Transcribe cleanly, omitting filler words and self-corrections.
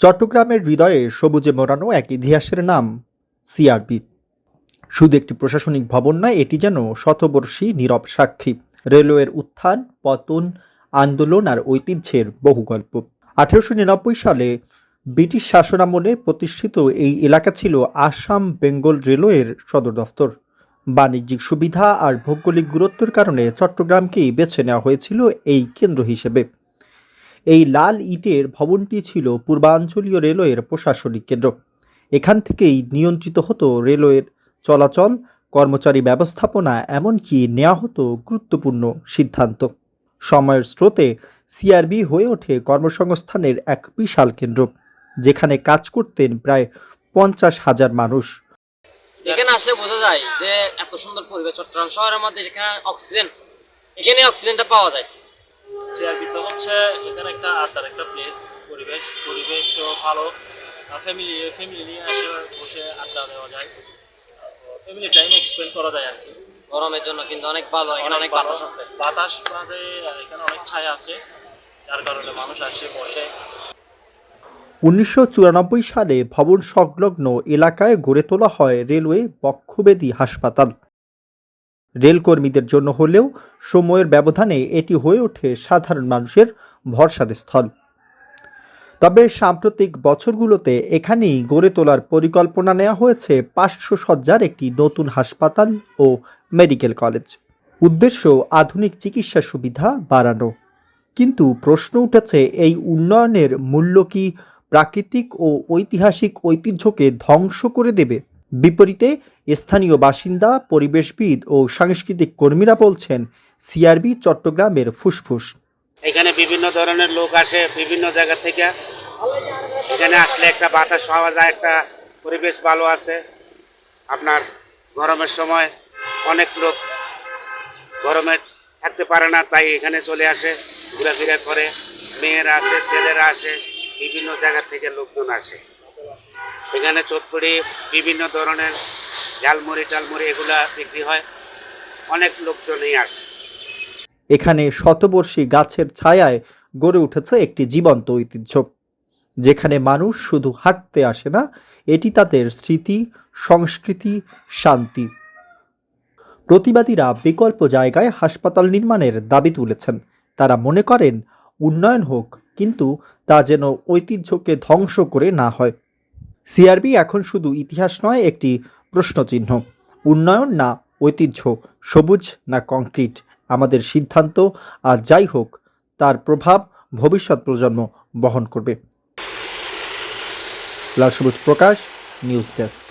চট্টগ্রামের হৃদয়ে সবুজে মোড়ানো এক ইতিহাসের নাম সিআরবি। শুধু একটি প্রশাসনিক ভবন নয়, এটি যেন শতবর্ষী নীরব সাক্ষী। রেলওয়ের উত্থান, পতন, আন্দোলন আর ঐতিহ্যের বহু গল্প। 1899 সালে ব্রিটিশ শাসনামলে প্রতিষ্ঠিত এই এলাকা ছিল আসাম বেঙ্গল রেলওয়ের সদর দফতর। বাণিজ্যিক সুবিধা আর ভৌগোলিক গুরুত্বের কারণে চট্টগ্রামকেই বেছে নেওয়া হয়েছিল এই কেন্দ্র হিসেবে। এই লাল ইটের ভবনটি ছিল পূর্বাঞ্চলীয় রেলওয়ের প্রশাসনিক কেন্দ্র। এখান থেকেই নিয়ন্ত্রিত হতো রেলওয়ের চলাচল, কর্মচারী ব্যবস্থাপনা, এমনকি নেওয়া হতো গুরুত্বপূর্ণ সিদ্ধান্ত। সময়ের স্রোতে সিআরবি হয়ে ওঠে কর্মসংস্থানের এক বিশাল কেন্দ্র, যেখানে কাজ করতেন প্রায় 50,000 মানুষ। এখানে আসলে বোঝা যায় যে এত সুন্দর পরিবেশ চট্টগ্রাম শহরের মধ্যে, এখানে অক্সিজেনটা পাওয়া যায়। সিআরবি তো হচ্ছে এখানে একটা আড্ডার একটা পরিবেশও ভালো। ফ্যামিলি নিয়ে এসে বসে আড্ডা দেওয়া যায়, ফ্যামিলি টাইম এক্সপেন্ড করা যায় আর কি। গরমের জন্য কিন্তু অনেক ভালো, এখানে অনেক বাতাস আছে। বাতাস বাদে এখানে অনেক ছায়া আছে, যার কারণে মানুষ আসে বসে। 1994 সালে ভবন সংলগ্ন এলাকায় গড়ে তোলা হয় রেলওয়ে বক্ষব্যাধি হাসপাতাল। রেলকর্মীদের জন্য হলেও সময়ের ব্যবধানে এটি হয়ে ওঠে সাধারণ মানুষের ভরসার স্থল। তবে সাম্প্রতিক বছরগুলোতে এখানেই গড়ে তোলার পরিকল্পনা নেওয়া হয়েছে 500 শয্যার একটি নতুন হাসপাতাল ও মেডিকেল কলেজ। উদ্দেশ্য আধুনিক চিকিৎসা সুবিধা বাড়ানো। কিন্তু প্রশ্ন উঠেছে, এই উন্নয়নের মূল্য কি প্রাকৃতিক ও ঐতিহাসিক ঐতিহ্যকে ধ্বংস করে দেবে? বিপরীতে স্থানীয় বাসিন্দা, পরিবেশবিদ ও সাংস্কৃতিক কর্মীরা বলছেন, সিআরবি চট্টগ্রামের ফুসফুস। এখানে বিভিন্ন ধরনের লোক আসে বিভিন্ন জায়গা থেকে। এখানে আসলে একটা বাতাস পাওয়া যায়, একটা পরিবেশ ভালো আছে। আপনার গরমের সময় অনেক লোক গরমে থাকতে পারে না, তাই এখানে চলে আসে, ঘোরাফেরা করে। মেয়েরা আসে, ছেলেরা আসে, বিভিন্ন জায়গা থেকে লোকজন আসে। এখানে চটপটি বিভিন্ন ধরনের ঝালমুড়ি টালমুড়ি এগুলা বিক্রি হয়, অনেক লোকজনই আসে। এখানে শতবর্ষী গাছের ছায়ায় গড়ে উঠেছে একটি জীবন্ত ঐতিহ্য, যেখানে মানুষ শুধু হাঁটতে আসে না, এটি তাদের স্মৃতি, সংস্কৃতি, শান্তি। প্রতিবাদীরা বিকল্প জায়গায় হাসপাতাল নির্মাণের দাবি তুলেছেন। তারা মনে করেন, উন্নয়ন হোক, কিন্তু তা যেন ঐতিহ্যকে ধ্বংস করে না হয়। সিআরবি এখন শুধু ইতিহাস নয়, একটি প্রশ্নচিহ্ন। উন্নয়ন না ঐতিহ্য, সবুজ না কংক্রিট, আমাদের সিদ্ধান্ত। আর যাই হোক, তার প্রভাব ভবিষ্যৎ প্রজন্ম বহন করবে। লাল সবুজ প্রকাশ, নিউজ ডেস্ক।